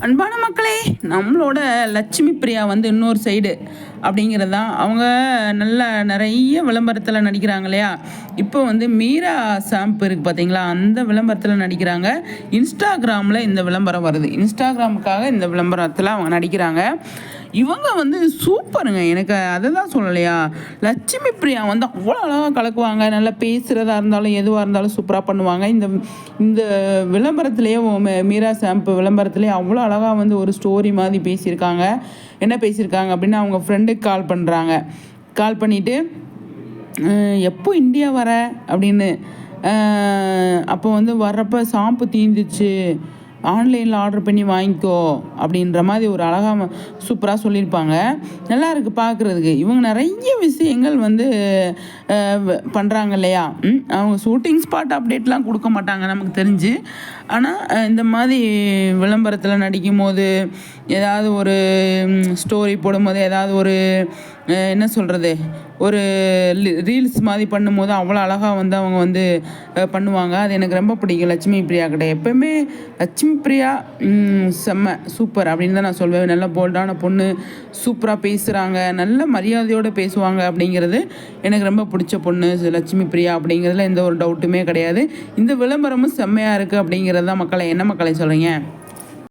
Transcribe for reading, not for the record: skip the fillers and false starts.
அன்பான மக்களே, நம்மளோட லட்சுமி பிரியா வந்து இன்னொரு சைடு அப்படிங்கிறது தான். அவங்க நல்ல நிறைய விளம்பரத்தில் நடிக்கிறாங்க இல்லையா? இப்போ வந்து மீரா ஷாம்பு இருக்குது பார்த்தீங்களா, அந்த விளம்பரத்தில் நடிக்கிறாங்க. இன்ஸ்டாகிராமில் இந்த விளம்பரம் வருது. இன்ஸ்டாகிராமுக்காக இந்த விளம்பரத்தில் அவங்க நடிக்கிறாங்க. இவங்க வந்து சூப்பருங்க. எனக்கு அதை தான் சொல்லலையா, லட்சுமி பிரியா வந்து அவ்வளோ அழகாக கலக்குவாங்க. நல்லா பேசுகிறதா இருந்தாலும் எதுவாக இருந்தாலும் சூப்பராக பண்ணுவாங்க. இந்த இந்த விளம்பரத்துலேயே மீரா ஷாம்பு விளம்பரத்துலேயே அவ்வளோ அழகாக வந்து ஒரு ஸ்டோரி மாதிரி பேசியிருக்காங்க. என்ன பேசியிருக்காங்க அப்படின்னா, அவங்க ஃப்ரெண்டுக்கு கால் பண்ணுறாங்க. கால் பண்ணிவிட்டு எப்போ இந்தியா வர அப்படின்னு, அப்போ வந்து வர்றப்போ ஷாம்பு தீர்ந்துச்சு, ஆன்லைனில் ஆர்டர் பண்ணி வாங்கிக்கோ அப்படின்ற மாதிரி ஒரு அழகாக சூப்பராக சொல்லியிருப்பாங்க. நல்லா இருக்குது பார்க்குறதுக்கு. இவங்க நிறைய விஷயங்கள் வந்து பண்ணுறாங்க இல்லையா? அவங்க ஷூட்டிங் ஸ்பாட் அப்டேட்லாம் கொடுக்க மாட்டாங்க நமக்கு தெரிஞ்சு. ஆனால் இந்த மாதிரி விளம்பரத்தில் நடிக்கும் போது, ஏதாவது ஒரு ஸ்டோரி போடும்போது, ஏதாவது ஒரு என்ன சொல்கிறது, ஒரு ரீல்ஸ் மாதிரி பண்ணும்போது அவ்வளோ அழகாக வந்து அவங்க வந்து பண்ணுவாங்க. அது எனக்கு ரொம்ப பிடிக்கும் லட்சுமி பிரியா கிட்ட. எப்போயுமே லட்சுமி பிரியா செம்ம சூப்பர் அப்படின்னு தான் நான் சொல்வேன். நல்ல போல்டான பொண்ணு, சூப்பராக பேசுகிறாங்க, நல்ல மரியாதையோடு பேசுவாங்க. அப்படிங்கிறது எனக்கு ரொம்ப பிடிச்ச பொண்ணு லட்சுமி பிரியா. அப்படிங்கிறதுல எந்த ஒரு டவுட்டுமே கிடையாது. இந்த விளம்பரமும் செம்மையாக இருக்குது அப்படிங்கிறது தான் மக்களை. என்ன மக்களை சொல்கிறீங்க?